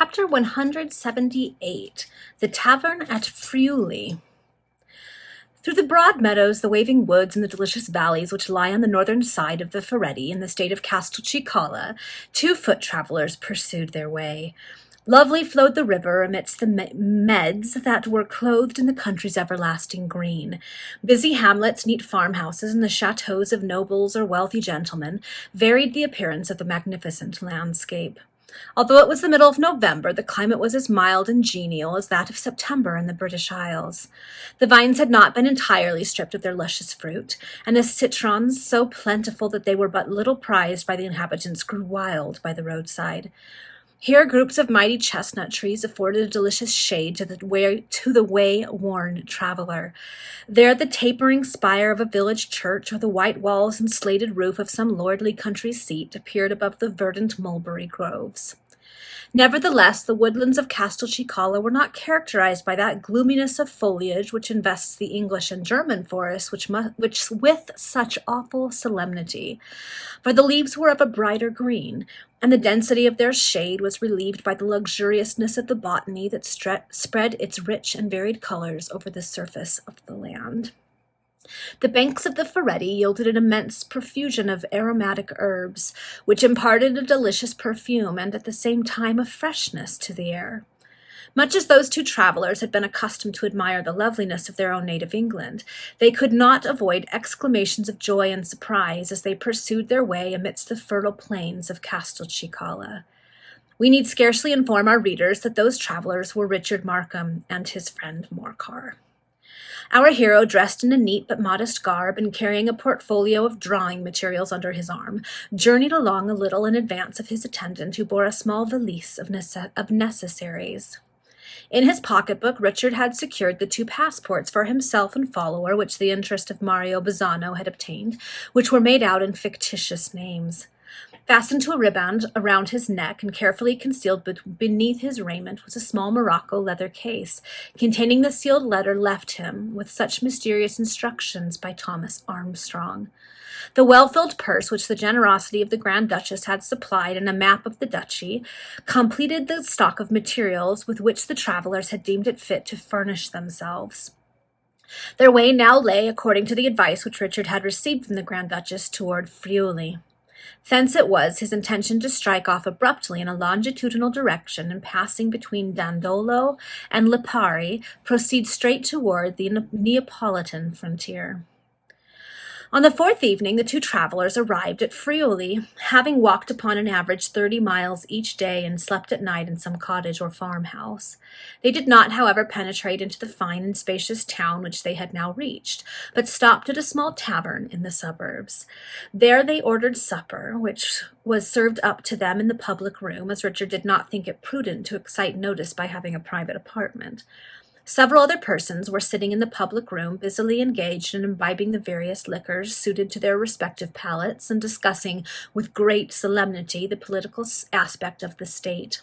Chapter 178, The Tavern at Friuli. Through the broad meadows, the waving woods, and the delicious valleys which lie on the northern side of the Ferretti in the state of Castelcicala, 2 foot travellers pursued their way. Lovely flowed the river amidst the meads that were clothed in the country's everlasting green. Busy hamlets, neat farmhouses, and the chateaux of nobles or wealthy gentlemen varied the appearance of the magnificent landscape. Although it was the middle of November, the climate was as mild and genial as that of September in the British Isles. The vines had not been entirely stripped of their luscious fruit, and the citrons, so plentiful that they were but little prized by the inhabitants, grew wild by the roadside. Here groups of mighty chestnut trees afforded a delicious shade to the way-worn traveler. There the tapering spire of a village church or the white walls and slated roof of some lordly country seat appeared above the verdant mulberry groves. Nevertheless, the woodlands of Castelcicala were not characterized by that gloominess of foliage which invests the English and German forests which with such awful solemnity, for the leaves were of a brighter green, and the density of their shade was relieved by the luxuriousness of the botany that spread its rich and varied colors over the surface of the land. The banks of the Ferretti yielded an immense profusion of aromatic herbs, which imparted a delicious perfume and at the same time a freshness to the air. Much as those 2 travelers had been accustomed to admire the loveliness of their own native England, they could not avoid exclamations of joy and surprise as they pursued their way amidst the fertile plains of Castelcicala. We need scarcely inform our readers that those travelers were Richard Markham and his friend Morcar. Our hero, dressed in a neat but modest garb and carrying a portfolio of drawing materials under his arm, journeyed along a little in advance of his attendant, who bore a small valise of necessaries. In his pocketbook, Richard had secured the 2 passports for himself and follower which the interest of Mario Bazzano had obtained, which were made out in fictitious names. Fastened to a riband around his neck and carefully concealed beneath his raiment was a small morocco leather case, containing the sealed letter left him with such mysterious instructions by Thomas Armstrong. The well-filled purse which the generosity of the Grand Duchess had supplied and a map of the duchy completed the stock of materials with which the travelers had deemed it fit to furnish themselves. Their way now lay, according to the advice which Richard had received from the Grand Duchess, toward Friuli. Thence it was his intention to strike off abruptly in a longitudinal direction and passing between Dandolo and Lipari, proceed straight toward the Neapolitan frontier. On the 4th evening, the 2 travelers arrived at Friuli, having walked upon an average 30 miles each day and slept at night in some cottage or farmhouse. They did not, however, penetrate into the fine and spacious town which they had now reached, but stopped at a small tavern in the suburbs. There they ordered supper, which was served up to them in the public room, as Richard did not think it prudent to excite notice by having a private apartment. Several other persons were sitting in the public room, busily engaged in imbibing the various liquors suited to their respective palates and discussing with great solemnity the political aspect of the state.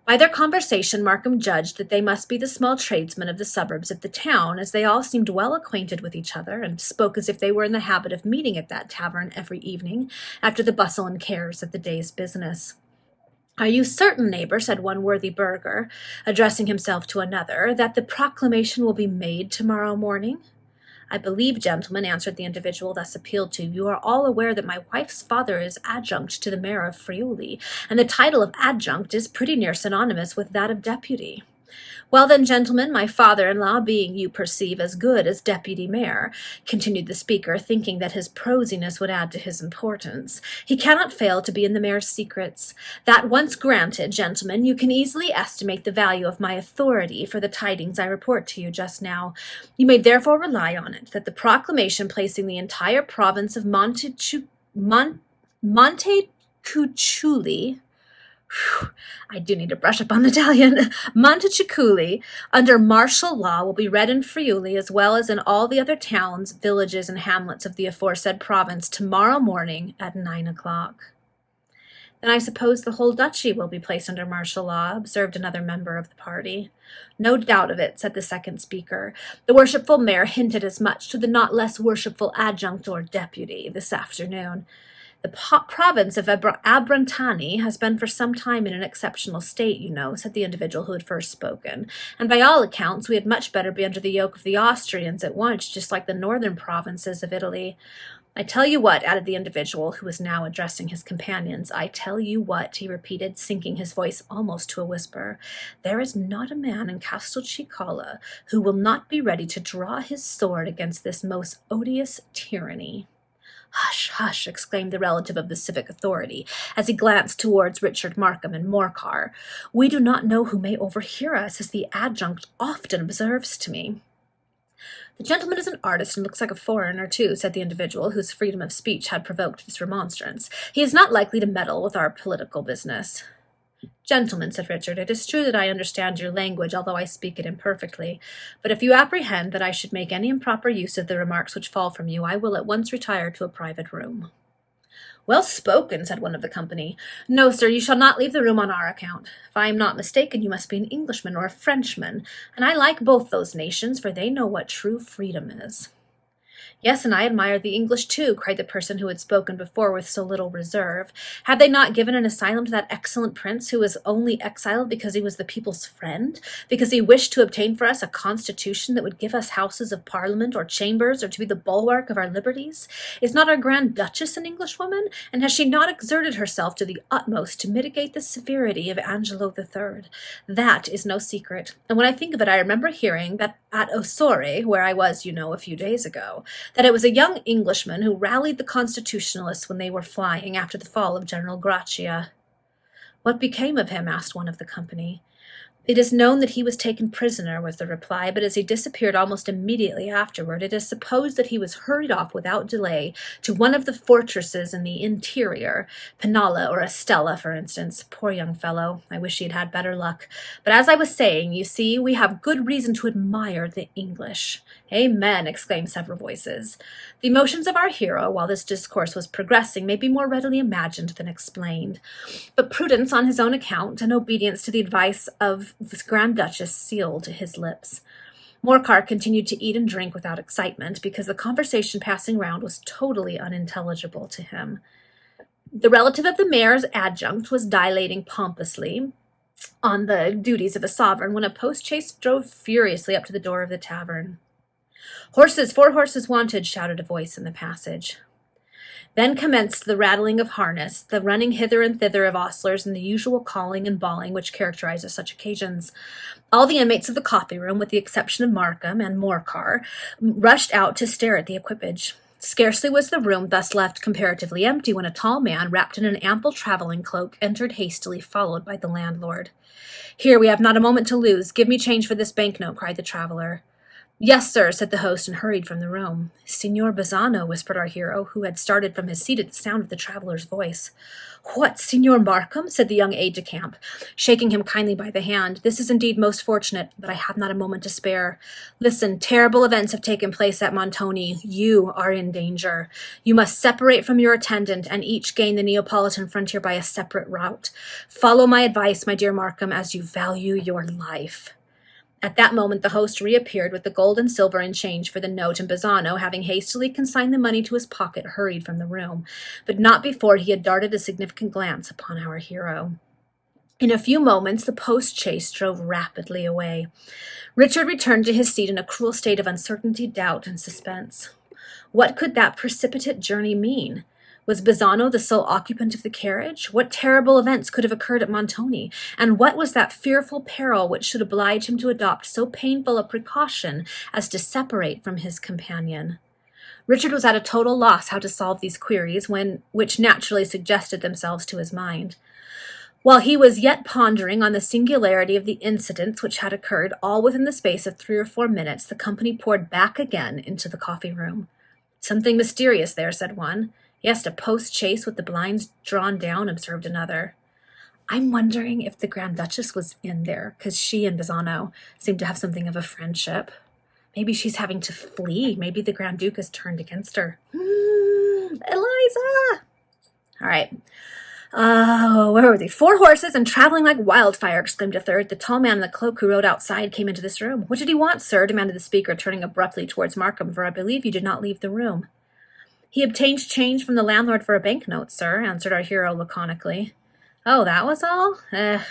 By their conversation, Markham judged that they must be the small tradesmen of the suburbs of the town, as they all seemed well acquainted with each other, and spoke as if they were in the habit of meeting at that tavern every evening after the bustle and cares of the day's business. "Are you certain, neighbor," said one worthy burgher, addressing himself to another, "that the proclamation will be made tomorrow morning?" "I believe, gentlemen," answered the individual thus appealed to, "you are all aware that my wife's father is adjunct to the mayor of Friuli, and the title of adjunct is pretty near synonymous with that of deputy." "Well then, gentlemen, my father-in-law being, you perceive, as good as deputy mayor," continued the speaker, thinking that his prosiness would add to his importance, "he cannot fail to be in the mayor's secrets. That once granted, gentlemen, you can easily estimate the value of my authority for the tidings I report to you just now. You may therefore rely on it that the proclamation placing the entire province of Montecuculi I do need to brush up on Italian. Montecuculi, under martial law, will be read in Friuli as well as in all the other towns, villages, and hamlets of the aforesaid province tomorrow morning at 9 o'clock. "Then I suppose the whole duchy will be placed under martial law," observed another member of the party. "No doubt of it," said the second speaker. "The worshipful mayor hinted as much to the not less worshipful adjunct or deputy this afternoon." The province of Abrantani has been for some time in an exceptional state, you know, said the individual who had first spoken, and by all accounts we had much better be under the yoke of the Austrians at once, just like the northern provinces of Italy. I tell you what, added the individual, who was now addressing his companions, I tell you what, he repeated, sinking his voice almost to a whisper, there is not a man in Castelcicala who will not be ready to draw his sword against this most odious tyranny. Hush, hush, exclaimed the relative of the civic authority, as he glanced towards Richard Markham and Morcar. We do not know who may overhear us, as the adjunct often observes to me. The gentleman is an artist and looks like a foreigner, too, said the individual whose freedom of speech had provoked this remonstrance. He is not likely to meddle with our political business. Gentlemen, said Richard, it is true that I understand your language, although I speak it imperfectly. But if you apprehend that I should make any improper use of the remarks which fall from you, I will at once retire to a private room. Well spoken, said one of the company. No, sir, you shall not leave the room on our account. If I am not mistaken, you must be an Englishman or a Frenchman, and I like both those nations, for they know what true freedom is. Yes, and I admire the English, too, cried the person who had spoken before with so little reserve. Have they not given an asylum to that excellent prince who was only exiled because he was the people's friend, because he wished to obtain for us a constitution that would give us houses of parliament or chambers, or to be the bulwark of our liberties? Is not our Grand Duchess an Englishwoman, and has she not exerted herself to the utmost to mitigate the severity of Angelo III? That is no secret, and when I think of it, I remember hearing that at Ossore, where I was, you know, a few days ago, that it was a young Englishman who rallied the Constitutionalists when they were flying after the fall of General Grachia. What became of him? Asked one of the company. It is known that he was taken prisoner, was the reply, but as he disappeared almost immediately afterward, it is supposed that he was hurried off without delay to one of the fortresses in the interior, Pinalla or Estella, for instance. Poor young fellow. I wish he had had better luck. But as I was saying, you see, we have good reason to admire the English. Amen, exclaimed several voices. The emotions of our hero, while this discourse was progressing, may be more readily imagined than explained. But prudence on his own account, and obedience to the advice of the Grand Duchess, sealed his lips. Morcar continued to eat and drink without excitement, because the conversation passing round was totally unintelligible to him. The relative of the mayor's adjunct was dilating pompously on the duties of a sovereign when a post-chaise drove furiously up to the door of the tavern. Horses, 4 horses wanted, shouted a voice in the passage. Then commenced the rattling of harness, the running hither and thither of ostlers, and the usual calling and bawling which characterizes such occasions. All the inmates of the coffee-room, with the exception of Markham and Morcar, rushed out to stare at the equipage. Scarcely was the room thus left comparatively empty when a tall man, wrapped in an ample travelling cloak, entered hastily, followed by the landlord. Here, we have not a moment to lose. Give me change for this banknote, cried the traveller. Yes, sir, said the host, and hurried from the room. Signor Bazzano, whispered our hero, who had started from his seat at the sound of the traveller's voice. What, Signor Markham? Said the young aide-de-camp, shaking him kindly by the hand. This is indeed most fortunate, but I have not a moment to spare. Listen, terrible events have taken place at Montoni. You are in danger. You must separate from your attendant, and each gain the Neapolitan frontier by a separate route. Follow my advice, my dear Markham, as you value your life. At that moment the host reappeared with the gold and silver in change for the note, and Bazzano, having hastily consigned the money to his pocket, hurried from the room, but not before he had darted a significant glance upon our hero. In a few moments the post-chaise drove rapidly away. Richard returned to his seat in a cruel state of uncertainty, doubt, and suspense. What could that precipitate journey mean? Was Bazzano the sole occupant of the carriage? What terrible events could have occurred at Montoni? And what was that fearful peril which should oblige him to adopt so painful a precaution as to separate from his companion? Richard was at a total loss how to solve these queries, which naturally suggested themselves to his mind. While he was yet pondering on the singularity of the incidents which had occurred, all within the space of 3 or 4 minutes, the company poured back again into the coffee-room. Something mysterious there, said one. Yes, a post-chaise with the blinds drawn down, observed another. I'm wondering if the Grand Duchess was in there, because she and Bazzano seem to have something of a friendship. Maybe she's having to flee. Maybe the Grand Duke has turned against her. Eliza! All right. Where were they? 4 horses and traveling like wildfire, exclaimed a third. The tall man in the cloak who rode outside came into this room. What did he want, sir? Demanded the speaker, turning abruptly towards Markham, for I believe you did not leave the room. He obtained change from the landlord for a banknote, sir, answered our hero laconically. Oh, that was all?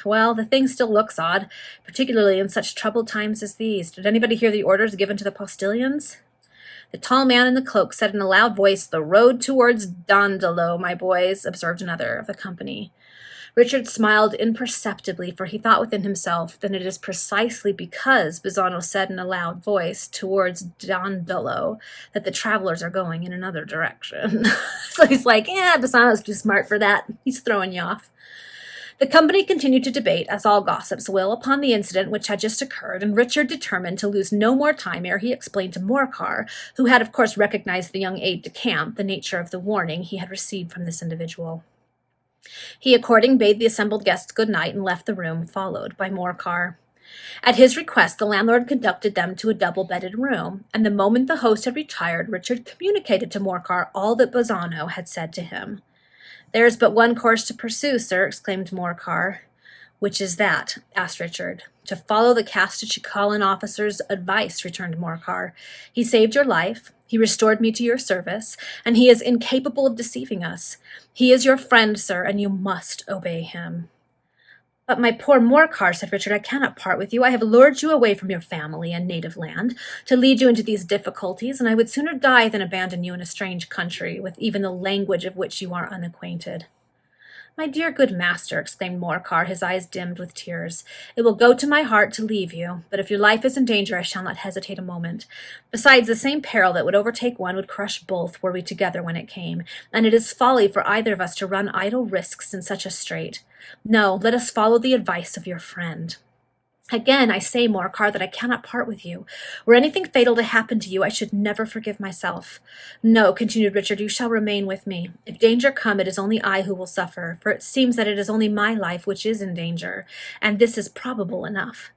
Well, the thing still looks odd, particularly in such troubled times as these. Did anybody hear the orders given to the postilions? The tall man in the cloak said in a loud voice, "The road towards Dandolo, my boys," observed another of the company. Richard smiled imperceptibly, for he thought within himself, then it is precisely because Bazzano said in a loud voice, "towards Dandolo," that the travelers are going in another direction. So he's like, Bazzano's too smart for that. He's throwing you off. The company continued to debate, as all gossips will, upon the incident which had just occurred, and Richard determined to lose no more time ere he explained to Morcar, who had of course recognized the young aide-de-camp, the nature of the warning he had received from this individual. He according bade the assembled guests good night and left the room, followed by Morcar. At his request, the landlord conducted them to a double-bedded room, and the moment the host had retired, Richard communicated to Morcar all that Bazzano had said to him. "There is but one course to pursue, sir," exclaimed Morcar. "Which is that?" asked Richard. "To follow the Castelcicalan officer's advice," returned Morcar. "He saved your life, he restored me to your service, and he is incapable of deceiving us. He is your friend, sir, and you must obey him." "But my poor Morcar," said Richard, "I cannot part with you. I have lured you away from your family and native land to lead you into these difficulties, and I would sooner die than abandon you in a strange country, with even the language of which you are unacquainted." "My dear good master," exclaimed Morcar, his eyes dimmed with tears, "it will go to my heart to leave you, but if your life is in danger I shall not hesitate a moment. Besides, the same peril that would overtake one would crush both, were we together when it came, and it is folly for either of us to run idle risks in such a strait. No, let us follow the advice of your friend. Again, I say, Morcar, that I cannot part with you. Were anything fatal to happen to you, I should never forgive myself. No," continued Richard, "you shall remain with me. If danger come, it is only I who will suffer, for it seems that it is only my life which is in danger, and this is probable enough."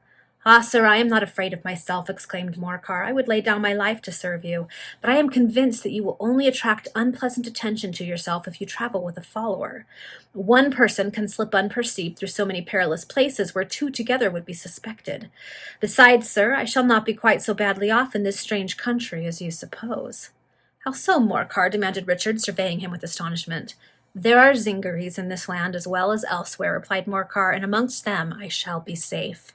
"Ah, sir, I am not afraid of myself," exclaimed Morcar. "I would lay down my life to serve you, but I am convinced that you will only attract unpleasant attention to yourself if you travel with a follower. One person can slip unperceived through so many perilous places where two together would be suspected. Besides, sir, I shall not be quite so badly off in this strange country as you suppose." "How so, Morcar?" demanded Richard, surveying him with astonishment. "There are Zingarees in this land as well as elsewhere," replied Morcar, "and amongst them I shall be safe."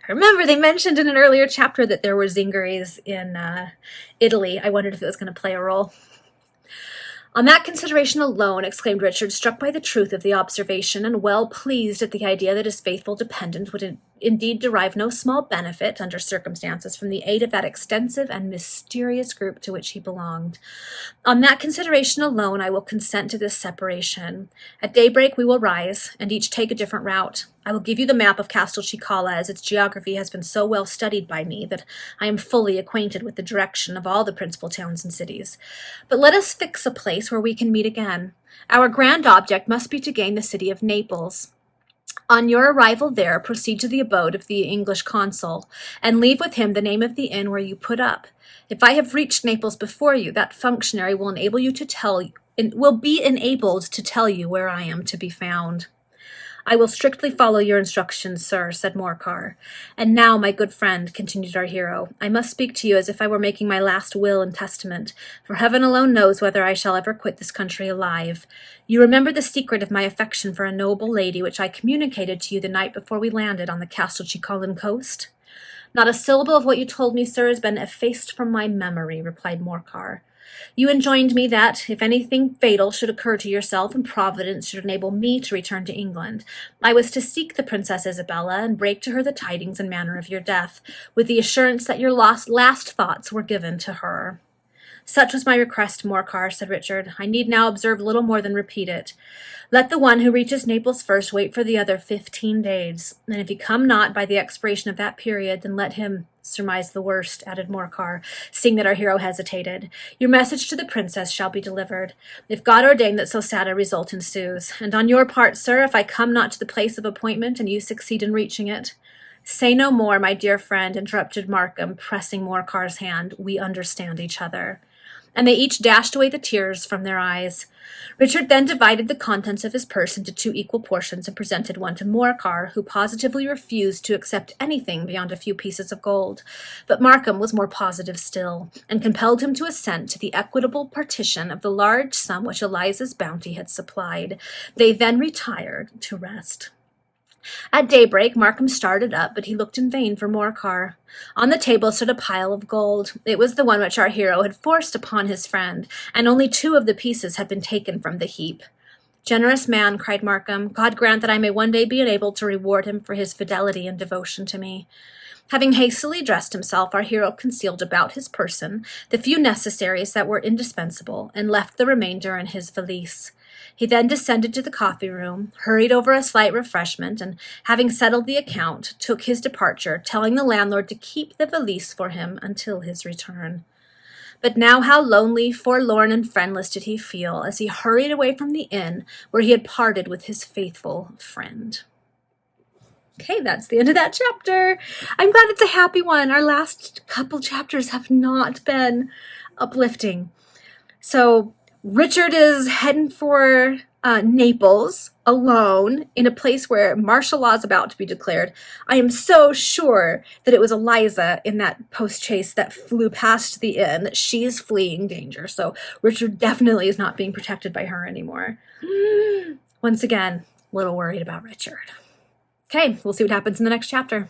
Remember, they mentioned in an earlier chapter that there were Zingarees in Italy. I wondered if it was going to play a role. "On that consideration alone," exclaimed Richard, struck by the truth of the observation, and well pleased at the idea that his faithful dependent would indeed derive no small benefit, under circumstances, from the aid of that extensive and mysterious group to which he belonged. "On that consideration alone I will consent to this separation. At daybreak we will rise, and each take a different route. I will give you the map of Castelcicala, as its geography has been so well studied by me that I am fully acquainted with the direction of all the principal towns and cities. But let us fix a place where we can meet again. Our grand object must be to gain the city of Naples. On your arrival there, proceed to the abode of the English consul, and leave with him the name of the inn where you put up. If I have reached Naples before you, that functionary will be enabled to tell you where I am to be found." "I will strictly follow your instructions, sir," said Morcar. "And now, my good friend," continued our hero, "I must speak to you as if I were making my last will and testament, for heaven alone knows whether I shall ever quit this country alive. You remember the secret of my affection for a noble lady which I communicated to you the night before we landed on the Castelcicalan coast?" "Not a syllable of what you told me, sir, has been effaced from my memory," replied Morcar. "You enjoined me that, if anything fatal should occur to yourself and Providence should enable me to return to England, I was to seek the Princess Isabella and break to her the tidings and manner of your death, with the assurance that your last thoughts were given to her." "Such was my request, Morcar," said Richard. "I need now observe little more than repeat it. Let the one who reaches Naples first wait for the other 15 days, and if he come not by the expiration of that period, then let him surmise the worst," added Morcar, seeing that our hero hesitated. "Your message to the princess shall be delivered, if God ordain that so sad a result ensues. And on your part, sir, if I come not to the place of appointment and you succeed in reaching it—" "Say no more, my dear friend," interrupted Markham, pressing Morcar's hand. "We understand each other." and they each dashed away the tears from their eyes. Richard then divided the contents of his purse into 2 equal portions and presented one to Morcar, who positively refused to accept anything beyond a few pieces of gold. But Markham was more positive still, and compelled him to assent to the equitable partition of the large sum which Eliza's bounty had supplied. They then retired to rest. At daybreak, Markham started up, but he looked in vain for Morcar. On the table stood a pile of gold. It was the one which our hero had forced upon his friend, and only 2 of the pieces had been taken from the heap. "Generous man," cried Markham, "God grant that I may one day be enabled to reward him for his fidelity and devotion to me." Having hastily dressed himself, our hero concealed about his person the few necessaries that were indispensable, and left the remainder in his valise. He then descended to the coffee-room, hurried over a slight refreshment, and, having settled the account, took his departure, telling the landlord to keep the valise for him until his return. But now how lonely, forlorn, and friendless did he feel as he hurried away from the inn where he had parted with his faithful friend. Okay, that's the end of that chapter. I'm glad it's a happy one. Our last couple chapters have not been uplifting. So Richard is heading for Naples alone in a place where martial law is about to be declared. I am so sure that it was Eliza in that post-chase that flew past the inn, that she's fleeing danger. So Richard definitely is not being protected by her anymore. Once again, a little worried about Richard. Okay, we'll see what happens in the next chapter.